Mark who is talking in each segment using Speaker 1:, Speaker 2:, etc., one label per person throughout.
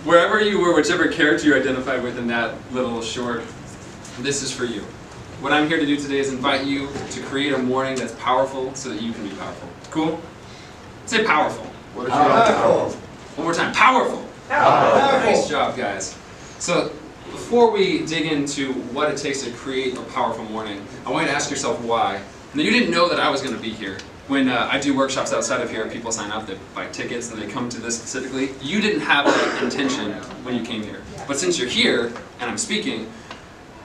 Speaker 1: wherever you were, whichever character you identified with in that little short, this is for you. What I'm here to do today is invite you to create a morning that's powerful so that you can be powerful. Cool? Say powerful.
Speaker 2: What is powerful?
Speaker 1: One more time. Powerful.
Speaker 2: Powerful.
Speaker 1: Nice job, guys. So before we dig into what it takes to create a powerful morning, I want you to ask yourself why. Now, you didn't know that I was going to be here. When I do workshops outside of here, people sign up, they buy tickets, and they come to this specifically. You didn't have that intention when you came here. But since you're here, and I'm speaking,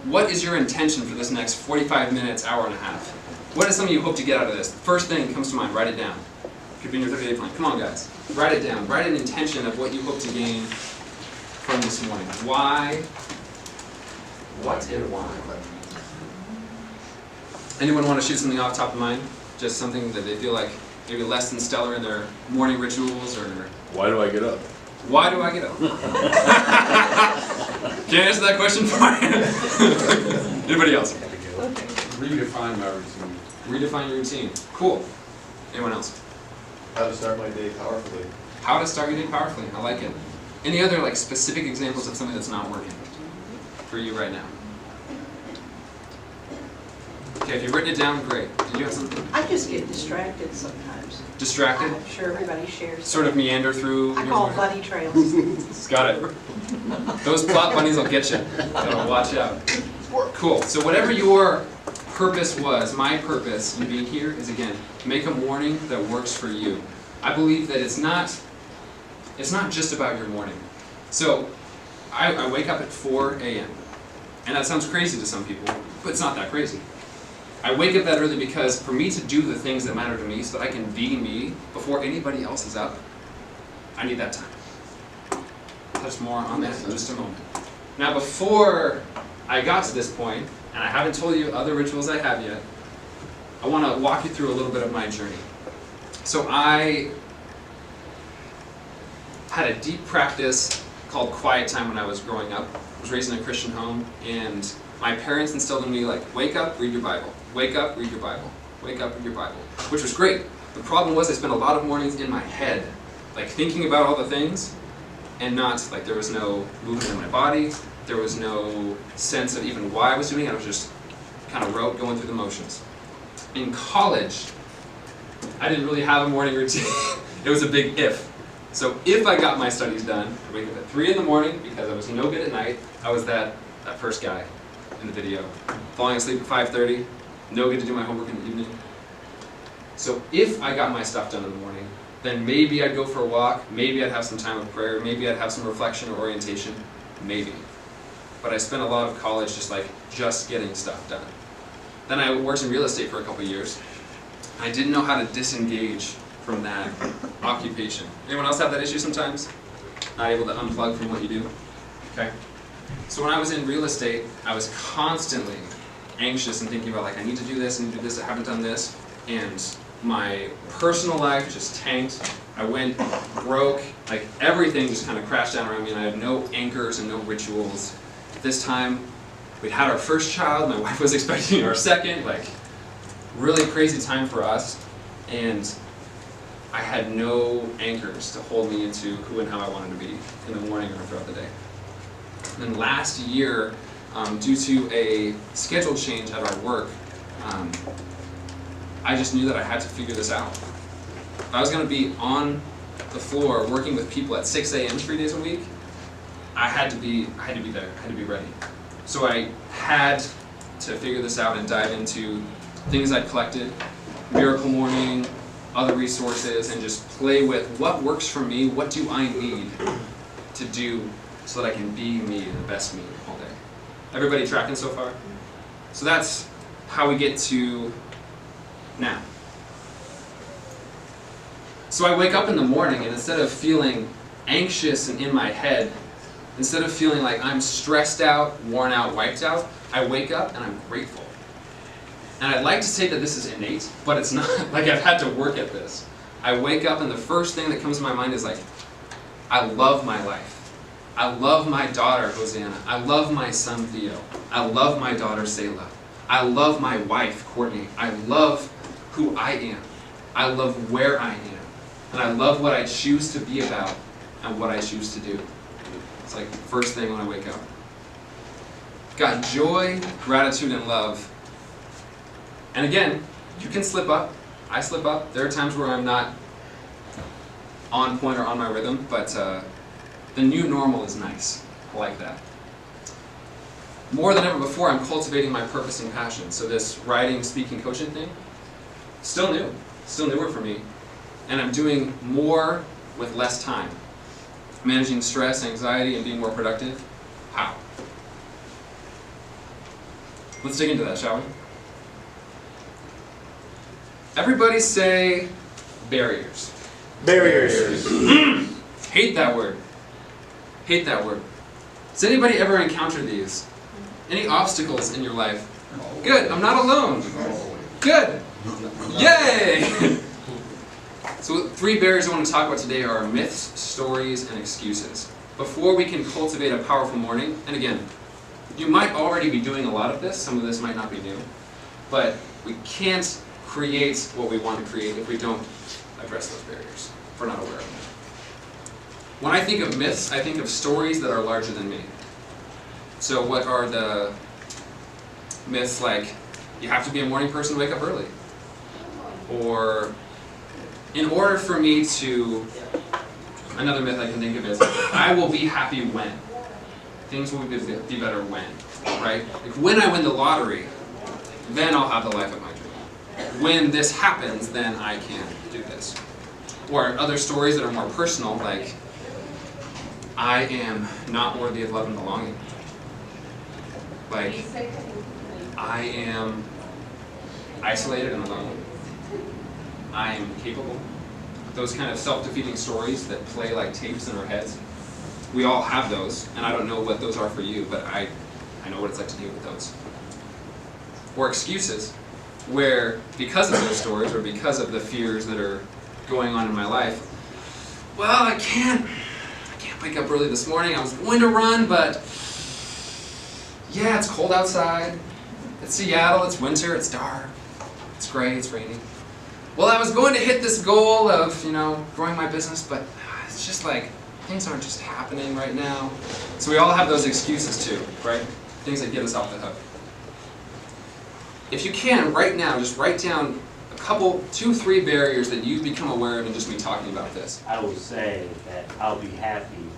Speaker 1: what is your intention for this next 45 minutes, hour and a half? What is something you hope to get out of this? First thing comes to mind, write it down. Could be in your 30-day plan. Come on, guys. Write it down. Write an intention of what you hope to gain from this morning. Why? What and why? Anyone want to shoot something off top of mind? Just something that they feel like maybe less than stellar in their morning rituals, or
Speaker 3: Why do I get up?
Speaker 1: why do I get up? Can I answer that question for you? Anybody else?
Speaker 3: Redefine my routine.
Speaker 1: Redefine your routine. Cool. Anyone else?
Speaker 2: How to start my day powerfully.
Speaker 1: How to start your day powerfully. I like it. Any other like specific examples of something that's not working for you right now? Okay, if you've written it down, great. Did you have something?
Speaker 4: I just get distracted sometimes.
Speaker 1: Distracted?
Speaker 4: I'm sure everybody shares.
Speaker 1: Sort of meander through
Speaker 4: I
Speaker 1: your
Speaker 4: call
Speaker 1: morning?
Speaker 4: bunny trails.
Speaker 1: Got it. Those plot bunnies will get you. So watch out. Cool. So whatever your purpose was, my purpose in being here is, again, make a morning that works for you. I believe that it's not just about your morning. So I wake up at 4 a.m. And that sounds crazy to some people, but it's not that crazy. I wake up that early because for me to do the things that matter to me so that I can be me before anybody else is up, I need that time. I'll touch more on that in just a moment. Now before I got to this point, and I haven't told you other rituals I have yet, I want to walk you through a little bit of my journey. So I had a deep practice called quiet time when I was growing up. I was raised in a Christian home, and my parents instilled in me, like, wake up, read your Bible. Wake up, read your Bible. Wake up, read your Bible. Which was great. The problem was I spent a lot of mornings in my head, like thinking about all the things, and not, like, there was no movement in my body. There was no sense of even why I was doing it. I was just kind of going through the motions. In college, I didn't really have a morning routine. It was a big if. So if I got my studies done, I'd wake up at 3 in the morning because I was no good at night. I was that first guy in the video. Falling asleep at 5:30, no good to do my homework in the evening. So if I got my stuff done in the morning, then maybe I'd go for a walk, maybe I'd have some time of prayer, maybe I'd have some reflection or orientation, maybe. But I spent a lot of college just getting stuff done. Then I worked in real estate for a couple of years. I didn't know how to disengage from that occupation. Anyone else have that issue sometimes? Not able to unplug from what you do? Okay. So when I was in real estate, I was constantly anxious and thinking about, like, I need to do this, I need to do this, I haven't done this. And my personal life just tanked. I went broke. Like, everything just kind of crashed down around me, and I had no anchors and no rituals. At this time, we'd had our first child, my wife was expecting our second, like, really crazy time for us. And I had no anchors to hold me into who and how I wanted to be in the morning or throughout the day. And then last year, due to a schedule change at our work, I just knew that I had to figure this out. If I was going to be on the floor working with people at 6 a.m. 3 days a week, I had to be there. I had to be ready. So I had to figure this out and dive into things I'd collected, Miracle Morning, other resources, and just play with what works for me, what do I need to do so that I can be me, the best me all day. Everybody tracking so far? So that's how we get to now. So I wake up in the morning, and instead of feeling anxious and in my head, instead of feeling like I'm stressed out, worn out, wiped out, I wake up and I'm grateful. And I'd like to say that this is innate, but it's not. Like, I've had to work at this. I wake up and the first thing that comes to my mind is like, I love my life. I love my daughter, Hosanna. I love my son, Theo. I love my daughter, Selah. I love my wife, Courtney. I love who I am. I love where I am. And I love what I choose to be about and what I choose to do. It's like first thing when I wake up. Got joy, gratitude, and love. And again, you can slip up. I slip up. There are times where I'm not on point or on my rhythm, but the new normal is nice. I like that. More than ever before, I'm cultivating my purpose and passion. So this writing, speaking, coaching thing, still new. Still newer for me. And I'm doing more with less time. Managing stress, anxiety, and being more productive. How? Let's dig into that, shall we? Everybody say barriers.
Speaker 2: Barriers.
Speaker 1: Hate that word. Hate that word. Has anybody ever encountered these? Any obstacles in your life? Good, I'm not alone. Good. Yay! So 3 barriers I want to talk about today are myths, stories, and excuses. Before we can cultivate a powerful morning, and again, you might already be doing a lot of this, some of this might not be new, but we can't create what we want to create if we don't address those barriers, if we're not aware of them. When I think of myths, I think of stories that are larger than me. So what are the myths like, you have to be a morning person to wake up early? Or, in order for me to, another myth I can think of is, I will be happy when. Things will be better when, right? Like when I win the lottery, then I'll have the life of my dream. When this happens, then I can do this. Or other stories that are more personal, like, I am not worthy of love and belonging. Like, I am isolated and alone. I am capable. Those kind of self-defeating stories that play like tapes in our heads. We all have those, and I don't know what those are for you, but I know what it's like to deal with those. Or excuses, where because of those stories, or because of the fears that are going on in my life, well, I can't wake up early this morning. I was going to run, but yeah, it's cold outside. It's Seattle, it's winter, it's dark, it's gray, it's rainy. Well, I was going to hit this goal of, growing my business, but it's just like, things aren't just happening right now. So we all have those excuses too, right? Things that get us off the hook. If you can, right now, just write down a couple, 2, 3 barriers that you've become aware of in just me talking about this.
Speaker 5: I would say that I'll be happy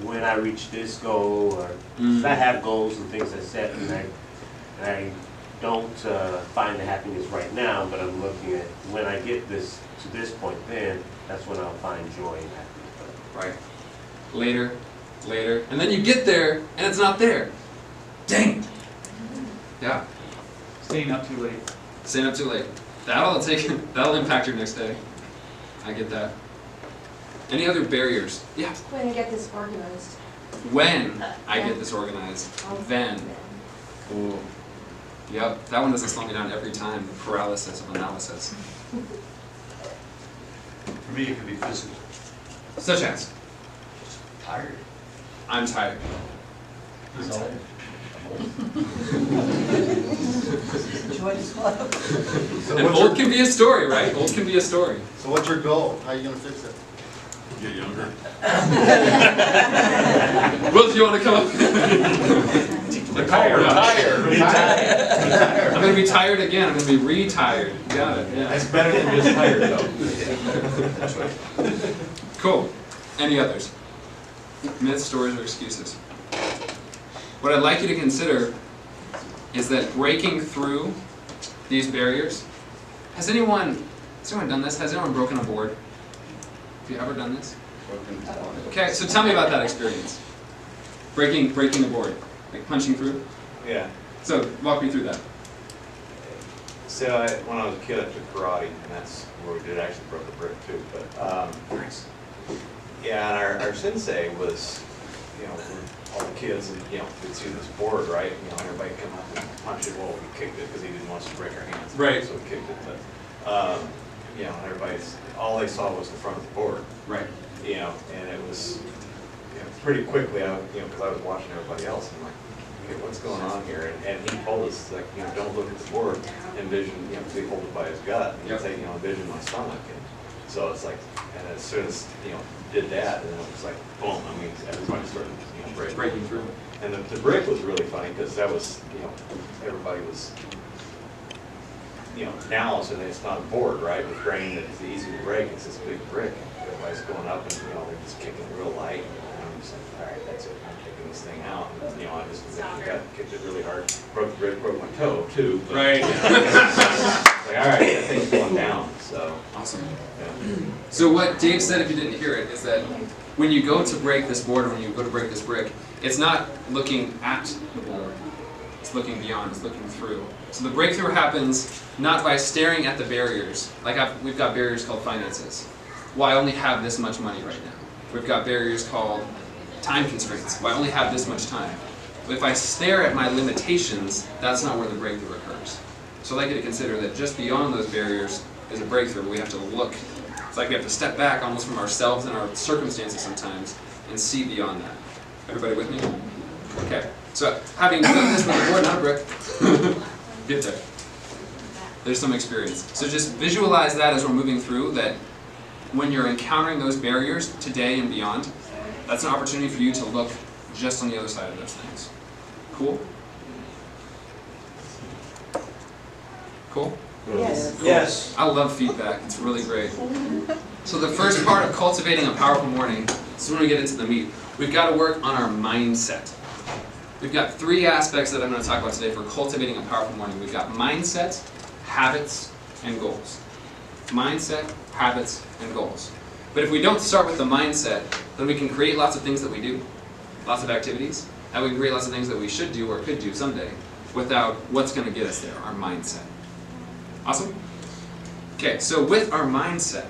Speaker 5: when I reach this goal, or 'cause I have goals and things I set, and I don't find the happiness right now, but I'm looking at when I get to this point, then that's when I'll find joy and happiness.
Speaker 1: Right. Later, and then you get there, and it's not there. Dang it. Yeah.
Speaker 6: Staying up too late.
Speaker 1: Staying up too late. That'll impact your next day. I get that. Any other barriers? Yeah.
Speaker 7: When I get this organized.
Speaker 1: When I get this organized, then. Ooh. Yep, that one doesn't slow me down every time. Paralysis of analysis.
Speaker 3: For me, it could be physical.
Speaker 1: Such as?
Speaker 3: Tired.
Speaker 1: I'm tired.
Speaker 3: He's old.
Speaker 4: Joy is love.
Speaker 2: So
Speaker 1: And
Speaker 2: what's
Speaker 1: old
Speaker 2: your,
Speaker 1: can be a story, right? Old can be a story.
Speaker 2: so what's your goal? How are you going to fix it?
Speaker 3: Get younger.
Speaker 1: Will, do you want to come up?
Speaker 3: Retire.
Speaker 1: I'm going to be tired again. I'm going to be retired. Got it. Yeah.
Speaker 3: That's better than just tired, though.
Speaker 1: Cool. Any others? Myths, stories, or excuses? What I'd like you to consider is that breaking through these barriers. Has anyone done this? Has anyone broken a board? Have you ever done this? Okay, so tell me about that experience. Breaking the board, like punching through.
Speaker 8: Yeah.
Speaker 1: So walk me through that.
Speaker 8: So when I was a kid, I took karate, and that's where we did actually broke a brick too. But
Speaker 1: Nice.
Speaker 8: yeah, and our sensei was, all the kids, and could see this board, right? Everybody come up and punch it. Well, we kicked it because he didn't want us to break our hands.
Speaker 1: Right.
Speaker 8: So we kicked it. But everybody's all they saw was the front of the board.
Speaker 1: Right.
Speaker 8: And it was pretty quickly. Because I was watching everybody else, and I'm like, okay, what's going on here? And he told us like, don't look at the board, envision. Because he hold it by his gut. And he'd say, envision my stomach. And So it's like, and as soon as, did that, and then it was like, boom, I mean, everybody started,
Speaker 1: Breaking through.
Speaker 8: And the brick was really funny, because that was, everybody was, now, so it's not a board, right, with grain that is easy to break, it's this big brick. Everybody's going up and, they're just kicking it real light, and I'm just like, all right, that's it, I'm taking this thing out. And, I just kicked it really hard, broke the brick, broke my toe, too. But,
Speaker 1: Right.
Speaker 8: like, all right, that thing's going down, so.
Speaker 1: Awesome.
Speaker 8: Yeah.
Speaker 1: So what Dave said, if you didn't hear it, is that when you go to break this board, or when you go to break this brick, it's not looking at the board. It's looking beyond, it's looking through. So the breakthrough happens not by staring at the barriers. Like we've got barriers called finances. Well, I only have this much money right now. We've got barriers called time constraints. Well, I only have this much time. But if I stare at my limitations, that's not where the breakthrough occurs. So I'd like you to consider that just beyond those barriers is a breakthrough. We have to look. It's like we have to step back almost from ourselves and our circumstances sometimes and see beyond that. Everybody with me? Okay. So having done this with a board, not a brick, get there. There's some experience. So just visualize that as we're moving through, that when you're encountering those barriers today and beyond, that's an opportunity for you to look just on the other side of those things. Cool? Cool?
Speaker 4: Yes.
Speaker 3: Yes.
Speaker 1: I love feedback. It's really great. So the first part of cultivating a powerful morning, this is when we get into the meat. We've got to work on our mindset. We've got 3 aspects that I'm going to talk about today for cultivating a powerful morning. We've got mindset, habits, and goals. Mindset, habits, and goals. But if we don't start with the mindset, then we can create lots of things that we do, lots of activities, and we can create lots of things that we should do or could do someday without what's going to get us there, our mindset. Awesome? Okay, so with our mindset,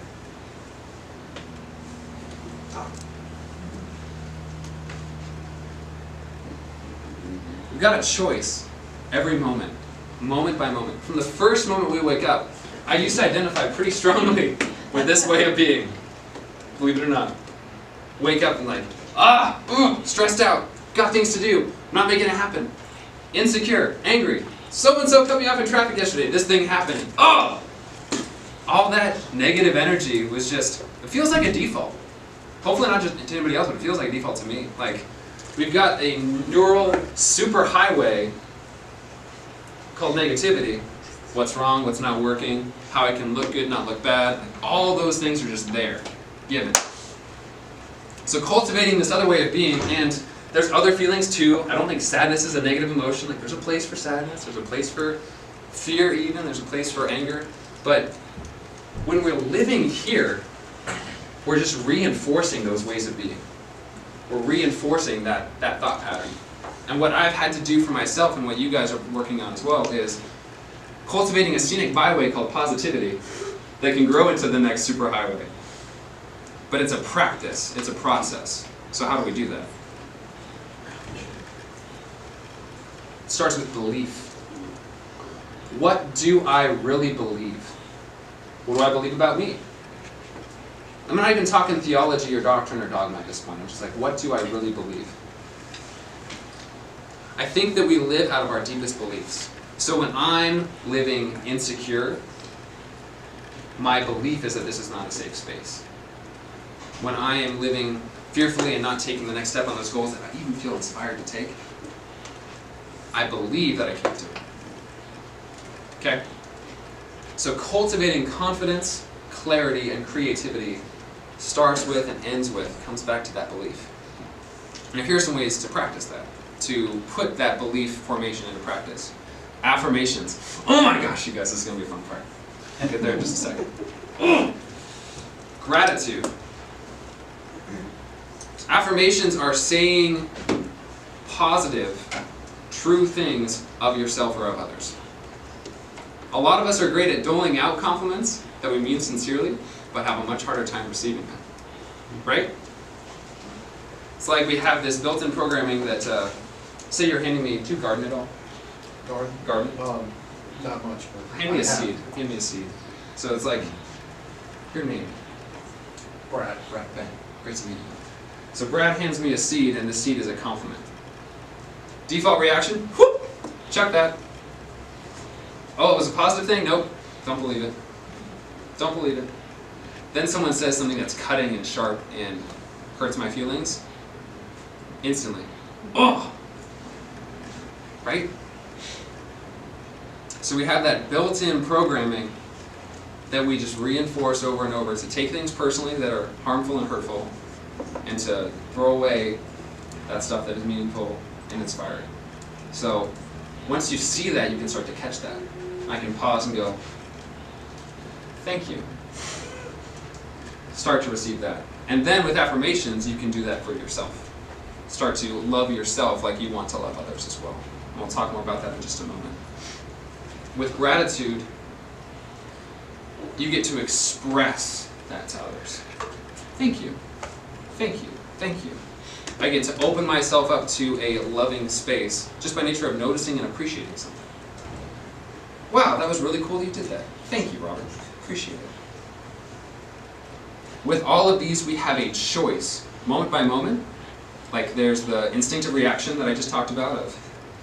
Speaker 1: we've got a choice every moment, moment by moment. From the first moment we wake up, I used to identify pretty strongly with this way of being, believe it or not. Wake up and like, stressed out, got things to do, I'm not making it happen. Insecure, angry, so-and-so cut me off in traffic yesterday, this thing happened. All that negative energy was just, it feels like a default. Hopefully not just to anybody else, but it feels like a default to me. Like, we've got a neural superhighway called negativity. What's wrong, what's not working, how I can look good, not look bad. Like, all those things are just there, given. So cultivating this other way of being, and there's other feelings too. I don't think sadness is a negative emotion. Like, there's a place for sadness, there's a place for fear even, there's a place for anger. But when we're living here, we're just reinforcing those ways of being. We're reinforcing that thought pattern. And what I've had to do for myself, and what you guys are working on as well, is cultivating a scenic byway called positivity that can grow into the next superhighway. But it's a practice, it's a process. So how do we do that? It starts with belief. What do I really believe? What do I believe about me? I'm not even talking theology or doctrine or dogma at this point. I'm just like, what do I really believe? I think that we live out of our deepest beliefs. So when I'm living insecure, my belief is that this is not a safe space. When I am living fearfully and not taking the next step on those goals that I even feel inspired to take, I believe that I can't do it. Okay? So cultivating confidence, clarity, and creativity starts with and ends with, comes back to that belief. And here are some ways to practice that, to put that belief formation into practice. Affirmations. Oh my gosh, you guys, this is going to be a fun part. I'll get there in just a second. Gratitude. Affirmations are saying positive, true things of yourself or of others. A lot of us are great at doling out compliments that we mean sincerely, but have a much harder time receiving them. Right? It's like we have this built-in programming that, say you're handing me, do you garden at all? Garden?
Speaker 2: Not much, but.
Speaker 1: Hand me a seed. Hand me a seed. So it's like, your name.
Speaker 2: Brad.
Speaker 1: Ben. Great to meet you. So Brad hands me a seed, and the seed is a compliment. Default reaction? Whoop! Check that. Oh, it was a positive thing? Nope. Don't believe it. Don't believe it. then someone says something that's cutting and sharp and hurts my feelings, instantly, oh, right? So we have that built-in programming that we just reinforce over and over to take things personally that are harmful and hurtful, and to throw away that stuff that is meaningful and inspiring. So once you see that, you can start to catch that. I can pause and go, thank you. Start to receive that. And then with affirmations, you can do that for yourself. Start to love yourself like you want to love others as well. And we'll talk more about that in just a moment. With gratitude, you get to express that to others. Thank you. Thank you. Thank you. I get to open myself up to a loving space just by nature of noticing and appreciating something. Wow, that was really cool that you did that. Thank you, Robert. Appreciate it. With all of these, we have a choice, moment by moment. Like there's the instinctive reaction that I just talked about of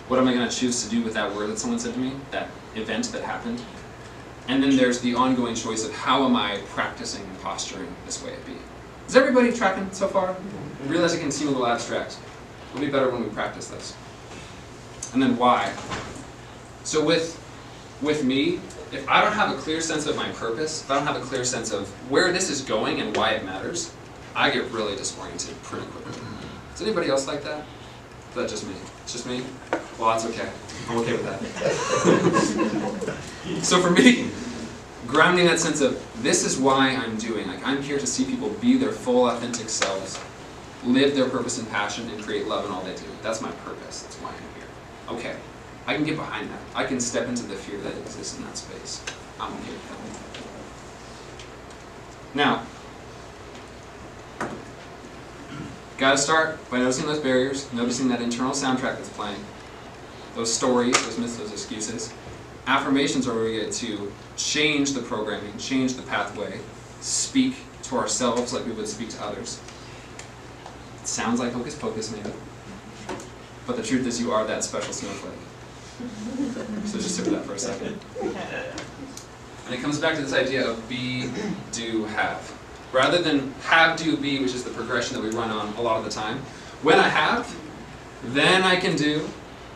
Speaker 1: what am I going to choose to do with that word that someone said to me, that event that happened. And then there's the ongoing choice of how am I practicing and posturing this way at be. Is everybody tracking so far? I realize it can seem a little abstract. It'll be better when we practice this. And then why? So with me, if I don't have a clear sense of my purpose, if I don't have a clear sense of where this is going and why it matters, I get really disoriented pretty quickly. Is anybody else like that? Is that just me? It's just me? Well, that's okay. I'm okay with that. So for me, grounding that sense of this is why I'm doing. Like I'm here to see people be their full, authentic selves, live their purpose and passion, and create love in all they do. That's my purpose. That's why I'm here. Okay. I can get behind that. I can step into the fear that exists in that space. I'm okay with that. Now, gotta start by noticing those barriers, noticing that internal soundtrack that's playing, those stories, those myths, those excuses. Affirmations are where we get to change the programming, change the pathway, speak to ourselves like we would speak to others. It sounds like hocus pocus maybe, but the truth is you are that special snowflake. So just sit with that for a second. And it comes back to this idea of be, do, have. Rather than have, do, be, which is the progression that we run on a lot of the time. When I have, then I can do,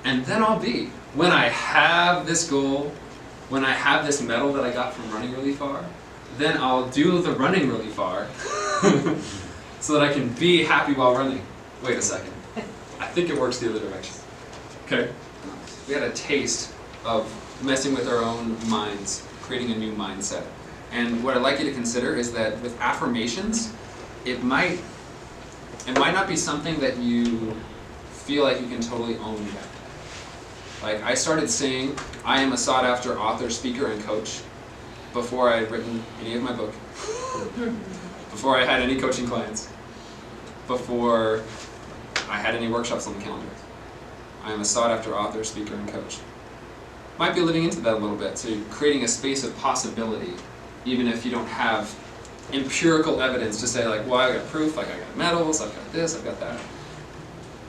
Speaker 1: and then I'll be. When I have this goal, when I have this medal that I got from running really far, then I'll do the running really far so that I can be happy while running. Wait a second. I think it works the other direction. Okay? We had a taste of messing with our own minds, creating a new mindset. And what I'd like you to consider is that with affirmations, it might not be something that you feel like you can totally own yet. Like I started saying, I am a sought-after author, speaker, and coach before I had written any of my book, before I had any coaching clients, before I had any workshops on the calendar. I am a sought-after author, speaker, and coach. Might be living into that a little bit, so you're creating a space of possibility, even if you don't have empirical evidence to say like, well, I got proof, like I got medals, I've got this, I've got that.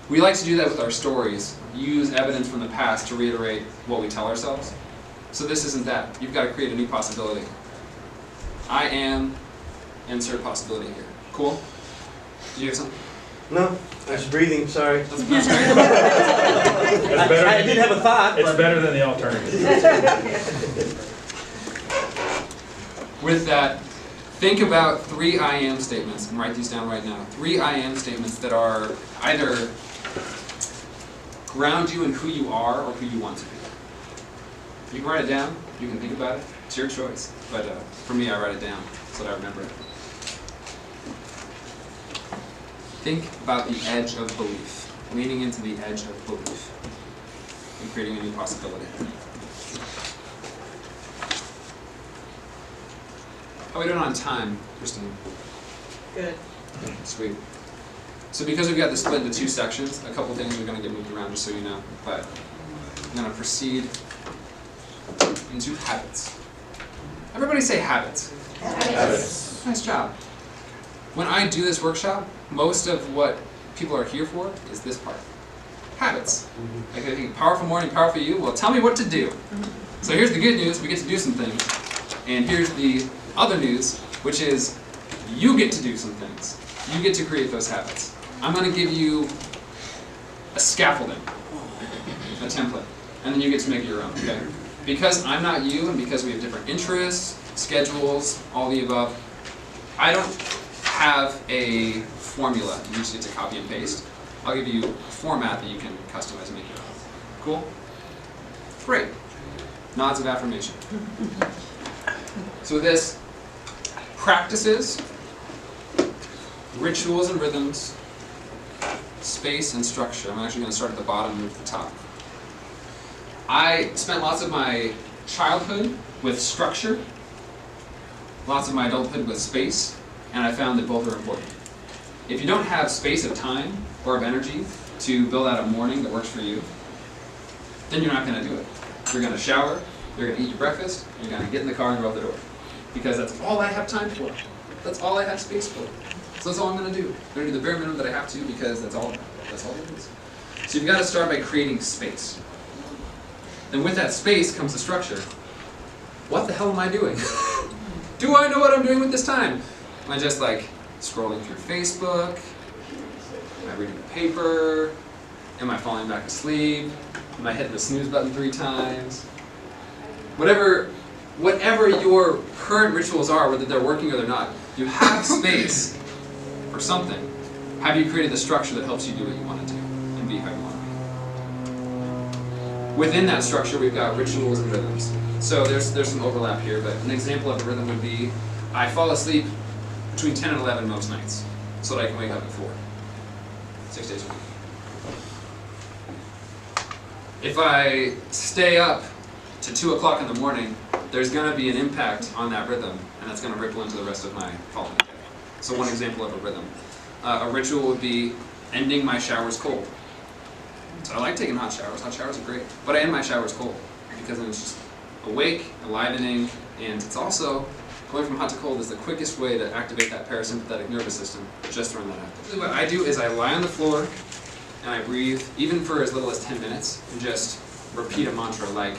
Speaker 1: We like to do that with our stories, use evidence from the past to reiterate what we tell ourselves. So this isn't that. You've got to create a new possibility. I am, insert possibility here. Cool? Did you have something?
Speaker 7: No, I was breathing, sorry.
Speaker 1: That's great.
Speaker 7: I did have a thought.
Speaker 3: It's better than the alternative.
Speaker 1: With that, think about 3 I am statements, and write these down right now. 3 I am statements that are either ground you in who you are or who you want to be. You can write it down, you can think about it, it's your choice. But for me, I write it down so that I remember it. Think about the edge of belief, leaning into the edge of belief, and creating a new possibility. How are we doing on time, Christine?
Speaker 4: Good.
Speaker 1: Sweet. So because we've got this split into 2 sections, a couple things are going to get moved around just so you know, but I'm going to proceed into habits. Everybody say habits.
Speaker 4: Habits.
Speaker 1: Nice job. When I do this workshop, most of what people are here for is this part. Habits. Like I think, powerful morning, powerful you. Well, tell me what to do. So here's the good news, we get to do some things. And here's the other news, which is You get to do some things. You get to create those habits. I'm going to give you a scaffolding, a template, and then you get to make it your own, okay? Because I'm not you, and because we have different interests, schedules, all the above, I don't have a formula you just get to copy and paste. I'll give you a format that you can customize and make your own. Cool? Great. Nods of affirmation. So with this, practices, rituals and rhythms, space and structure. I'm actually going to start at the bottom and move to the top. I spent lots of my childhood with structure, lots of my adulthood with space, and I found that both are important. If you don't have space of time or of energy to build out a morning that works for you, then you're not going to do it. You're going to shower, you're going to eat your breakfast, you're going to get in the car and go out the door. Because that's all I have time for. That's all I have space for. So that's all I'm going to do. I'm going to do the bare minimum that I have to because that's all it is. So you've got to start by creating space. Then with that space comes the structure. What the hell am I doing? Do I know what I'm doing with this time? Am I just like scrolling through Facebook? Am I reading the paper? Am I falling back asleep? Am I hitting the snooze button 3 times? Whatever your current rituals are, whether they're working or they're not, you have space for something. Have you created the structure that helps you do what you want to do and be how you want to be? Within that structure, we've got rituals and rhythms. So there's some overlap here, but an example of a rhythm would be, I fall asleep between 10 and 11 most nights, so that I can wake up at 4, 6 days a week. If I stay up to 2 o'clock in the morning, there's going to be an impact on that rhythm, and that's going to ripple into the rest of my following day. So one example of a rhythm. A ritual would be ending my showers cold. So I like taking hot showers. Hot showers are great. But I end my showers cold, because then it's just awake, enlivening, and it's also, going from hot to cold is the quickest way to activate that parasympathetic nervous system, just throwing that out there. What I do is I lie on the floor, and I breathe, even for as little as 10 minutes, and just repeat a mantra like,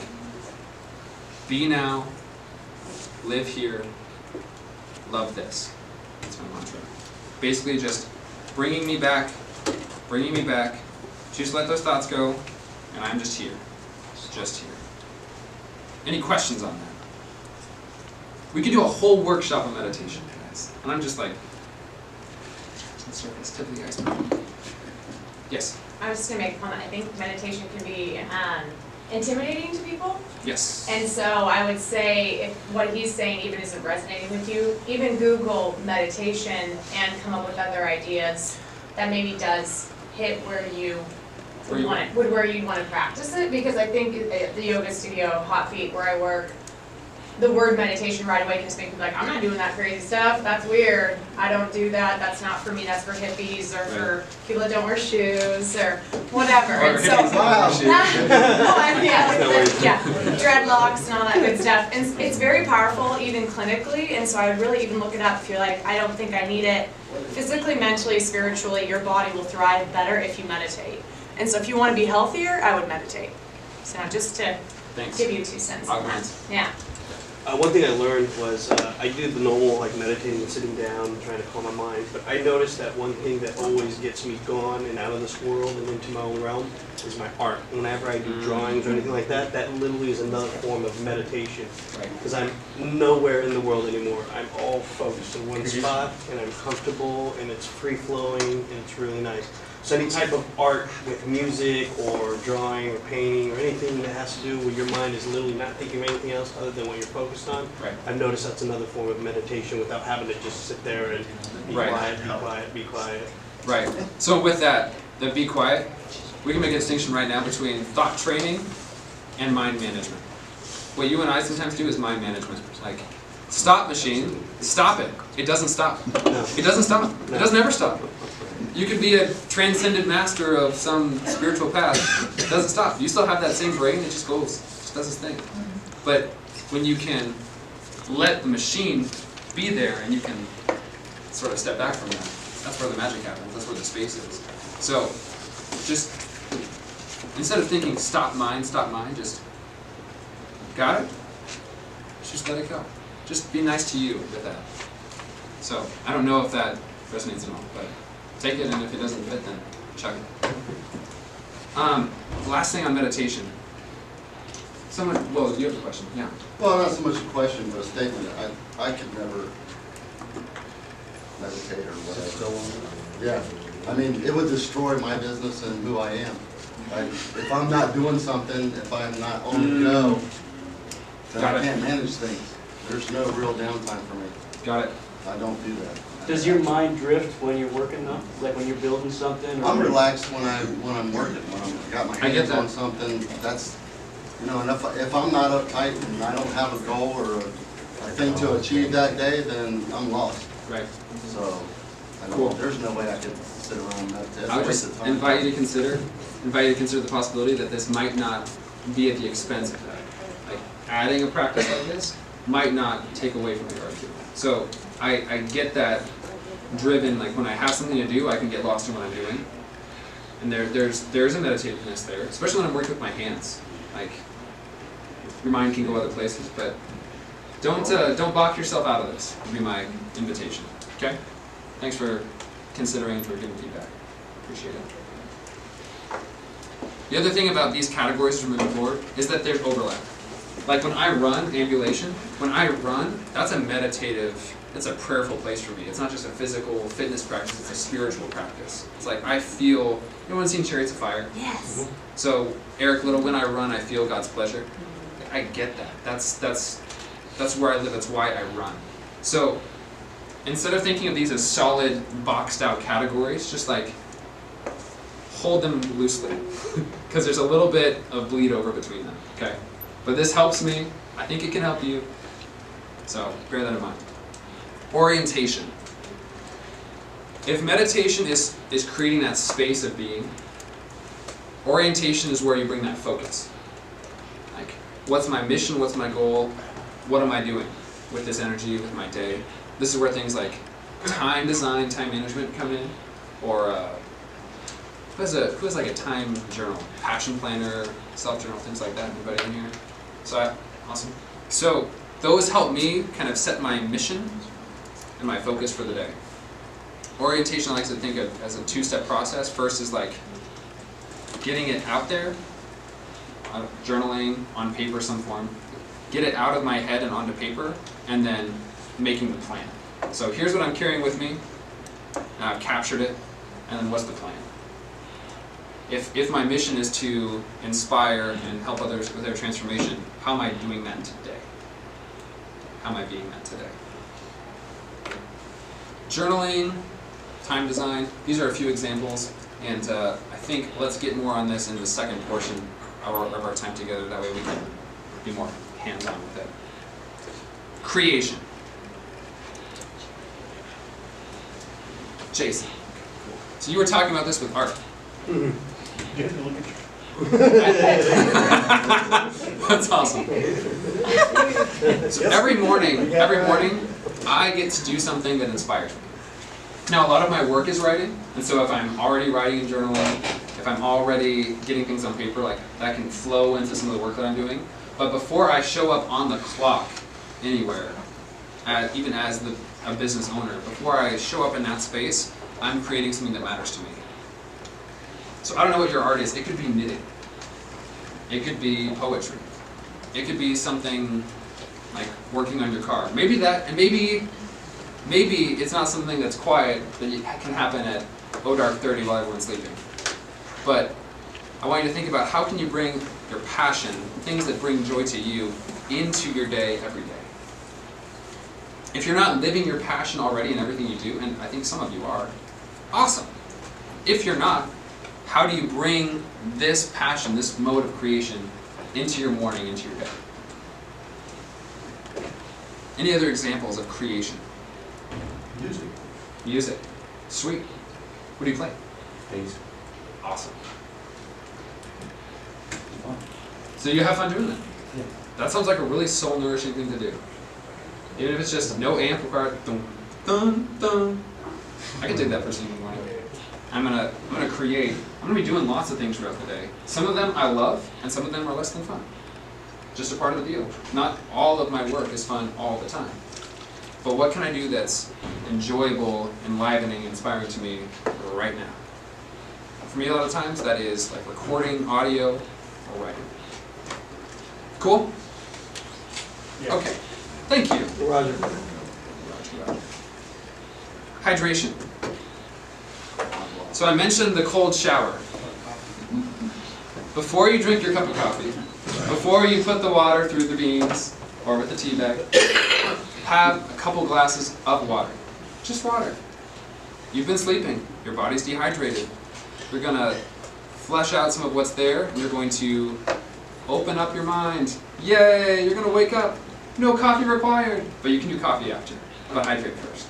Speaker 1: be now, live here, love this. That's my mantra. Basically just bringing me back, just let those thoughts go, and I'm just here, just here. Any questions on that? We could do a whole workshop on meditation, guys. And I'm just like, surface, tip of the iceberg. Yes?
Speaker 9: I was just going to make a comment. I think meditation can be intimidating to people.
Speaker 1: Yes.
Speaker 9: And so I would say if what he's saying even isn't resonating with you, even Google meditation and come up with other ideas that maybe does hit where you want to practice it. Because I think at the yoga studio, Hot Feet, where I work, the word meditation right away can just make me like, I'm not doing that crazy stuff. That's weird. I don't do that. That's not for me. That's for hippies or for people that don't wear shoes or whatever.
Speaker 1: Or
Speaker 9: and so,
Speaker 1: hippies
Speaker 9: yeah, dreadlocks and all that good stuff. And it's very powerful, even clinically. And so I would really even look it up if you're like, I don't think I need it. Physically, mentally, spiritually, your body will thrive better if you meditate. And so if you want to be healthier, I would meditate. So just to give you 2 cents on that. Yeah.
Speaker 7: One thing I learned was I do the normal like meditating and sitting down, trying to calm my mind, but I noticed that one thing that always gets me gone and out of this world and into my own realm is my art. Whenever I do drawings or anything like that, that literally is another form of meditation. Because I'm nowhere in the world anymore. I'm all focused in one spot and I'm comfortable and it's free-flowing and it's really nice. So any type of art with music or drawing or painting or anything that has to do with your mind is literally not thinking of anything else other than what you're focused on.
Speaker 1: Right.
Speaker 7: I've noticed that's another form of meditation without having to just sit there and be quiet, be quiet, be quiet.
Speaker 1: Right. So with that, the be quiet, we can make a distinction right now between thought training and mind management. What you and I sometimes do is mind management. Like, stop machine, stop it. It doesn't stop.
Speaker 7: No.
Speaker 1: It doesn't stop.
Speaker 7: No.
Speaker 1: It doesn't ever stop. You could be a transcendent master of some spiritual path. It doesn't stop. You still have that same brain, it just goes, just does its thing. But when you can let the machine be there and you can sort of step back from that, that's where the magic happens, that's where the space is. So, just, instead of thinking stop mind, just, got it? Just let it go. Just be nice to you with that. So I don't know if that resonates at all, but take it, and if it doesn't fit, then chuck it. Last thing on meditation. Someone, well, you have a question, yeah.
Speaker 3: Well, not so much a question, but a statement. I could never meditate or whatever. Yeah, I mean, it would destroy my business and who I am. If I'm not doing something, if I'm not on the go, then
Speaker 1: Got
Speaker 3: I
Speaker 1: it.
Speaker 3: can't manage things. There's no real downtime for me.
Speaker 1: Got it.
Speaker 3: I don't do that.
Speaker 7: Does your mind drift when you're working though? Like when you're building something? Or
Speaker 3: I'm relaxed when I'm working, when I'm got my
Speaker 1: I get
Speaker 3: hands
Speaker 1: that.
Speaker 3: on something. That's, you know, and if I'm not uptight and I don't have a goal or a thing to achieve that day, then I'm lost.
Speaker 1: Right.
Speaker 3: So,
Speaker 1: Cool.
Speaker 3: there's no way I could sit around and meditate. It's
Speaker 1: I
Speaker 3: a
Speaker 1: would
Speaker 3: waste
Speaker 1: just
Speaker 3: of time.
Speaker 1: invite you to consider the possibility that this might not be at the expense of that. Like adding a practice like this might not take away from your argument. So I get that driven, like when I have something to do, I can get lost in what I'm doing. And there's a meditativeness there, especially when I'm working with my hands. Like your mind can go other places, but don't block yourself out of this, would be my invitation. Okay? Thanks for considering and for giving feedback. Appreciate it. The other thing about these categories as we're moving forward is that there's overlap. Like when I run ambulation, that's a meditative, it's a prayerful place for me. It's not just a physical fitness practice, it's a spiritual practice. It's like I feel, anyone seen Chariots of Fire?
Speaker 9: Yes.
Speaker 1: So Eric Little, when I run, I feel God's pleasure. I get that. That's where I live, that's why I run. So instead of thinking of these as solid, boxed out categories, just like hold them loosely. Because there's a little bit of bleed over between them, okay? But this helps me. I think it can help you. So bear that in mind. Orientation. If meditation is creating that space of being, orientation is where you bring that focus. Like, what's my mission? What's my goal? What am I doing with this energy, with my day? This is where things like time design, time management come in, or who has like a time journal, passion planner, self journal, things like that. Anybody in here? So awesome. So those help me kind of set my mission and my focus for the day. Orientation I like to think of as a two-step process. First is like getting it out there, journaling on paper, some form. Get it out of my head and onto paper, and then making the plan. So here's what I'm carrying with me. Now I've captured it, and then what's the plan? If my mission is to inspire and help others with their transformation, how am I doing that today? How am I being that today? Journaling, time design, these are a few examples, and I think let's get more on this in the second portion of our time together, that way we can be more hands-on with it. Creation. Jason. So you were talking about this with art. That's awesome. So every morning, I get to do something that inspires me. Now, a lot of my work is writing, and so if I'm already writing and journaling, if I'm already getting things on paper, like that can flow into some of the work that I'm doing. But before I show up on the clock anywhere, even as a business owner, before I show up in that space, I'm creating something that matters to me. So I don't know what your art is. It could be knitting. It could be poetry. It could be something like working on your car. Maybe that, and maybe it's not something that's quiet that can happen at dark 30 while everyone's sleeping. But I want you to think about how can you bring your passion, things that bring joy to you, into your day every day. If you're not living your passion already in everything you do, and I think some of you are, awesome. If you're not, how do you bring this passion, this mode of creation, into your morning, into your day? Any other examples of creation?
Speaker 3: Music.
Speaker 1: Music. Sweet. What do you play?
Speaker 5: Bass.
Speaker 1: Awesome. So you have fun doing that?
Speaker 3: Yeah.
Speaker 1: That sounds like a really soul-nourishing thing to do. Even if it's just no amp required, dun, dun, dun. I can dig that first thing in the morning. I'm gonna create. I'm gonna be doing lots of things throughout the day. Some of them I love, and some of them are less than fun. Just a part of the deal. Not all of my work is fun all the time. but what can I do that's enjoyable, enlivening, inspiring to me right now? For me, a lot of times, that is like recording audio or writing. Cool?
Speaker 2: Yeah.
Speaker 1: Okay, thank you.
Speaker 7: Roger.
Speaker 1: Hydration. So I mentioned the cold shower. Before you drink your cup of coffee, before you put the water through the beans or with the tea bag, have a couple glasses of water. Just water. You've been sleeping. Your body's dehydrated. You're going to flush out some of what's there, and you're going to open up your mind. Yay! You're going to wake up. No coffee required. But you can do coffee after. But hydrate first.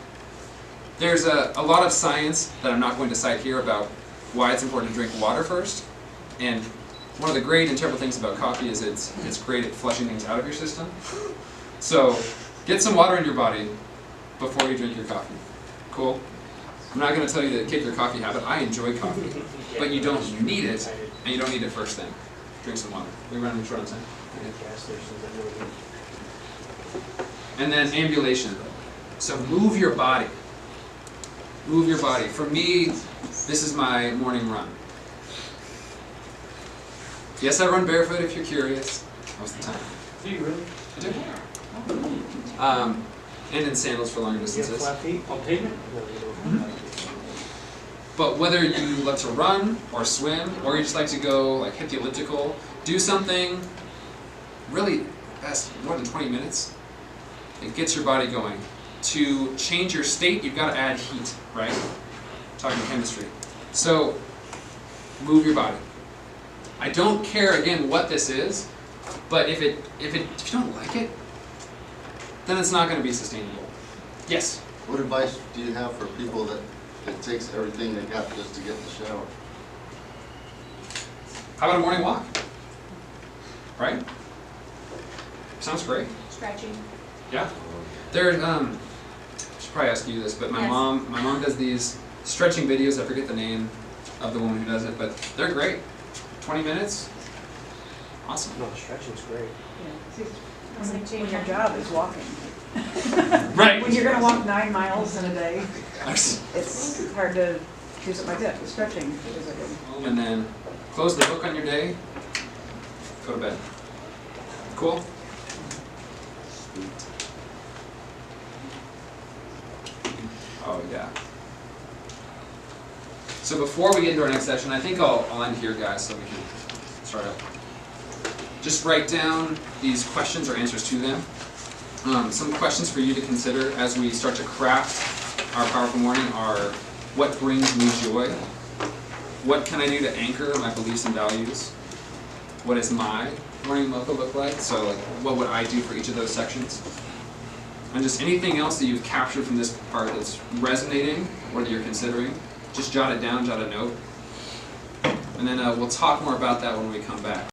Speaker 1: There's a lot of science that I'm not going to cite here about why it's important to drink water first. And one of the great and terrible things about coffee is it's great at flushing things out of your system. So get some water in your body before you drink your coffee. Cool? I'm not going to tell you to kick your coffee habit. I enjoy coffee. But you don't need it, and you don't need it first thing. Drink some water. We're running short on time. And then ambulation. So move your body. Move your body. For me, this is my morning run. Yes, I run barefoot if you're curious, most of the time.
Speaker 6: Do you really?
Speaker 1: I do. And in sandals for longer
Speaker 7: You have
Speaker 1: distances.
Speaker 7: flat feet on pavement? No, you don't.
Speaker 1: But whether you love to run or swim, or you just like to go like hit the elliptical, do something really best more than 20 minutes. It gets your body going. To change your state, you've got to add heat, right? Talking chemistry. So move your body. I don't care again what this is, but if you don't like it, then it's not going to be sustainable. Yes.
Speaker 3: What advice do you have for people that it takes everything they got just to get in the shower?
Speaker 1: How about a morning walk? Right? Sounds great.
Speaker 9: Stretching.
Speaker 1: Yeah. There, I should probably ask you this, but my
Speaker 9: Yes.
Speaker 1: mom does these stretching videos. I forget the name of the woman who does it, but they're great. 20 minutes. Awesome.
Speaker 7: No, stretching's great.
Speaker 4: When your job is walking.
Speaker 1: Right.
Speaker 4: When you're gonna walk 9 miles in a day,
Speaker 1: Nice.
Speaker 4: it's hard to do something like that, but stretching is a good.
Speaker 1: And then close the book on your day. Go to bed. Cool? Oh, yeah. So before we get into our next session, I think I'll end here, guys, so we can start up. Just write down these questions or answers to them. Some questions for you to consider as we start to craft our powerful morning are, what brings me joy? What can I do to anchor my beliefs and values? What does my morning mocha look like? So like, what would I do for each of those sections? And just anything else that you've captured from this part that's resonating, or that you're considering, just jot it down, jot a note. And then we'll talk more about that when we come back.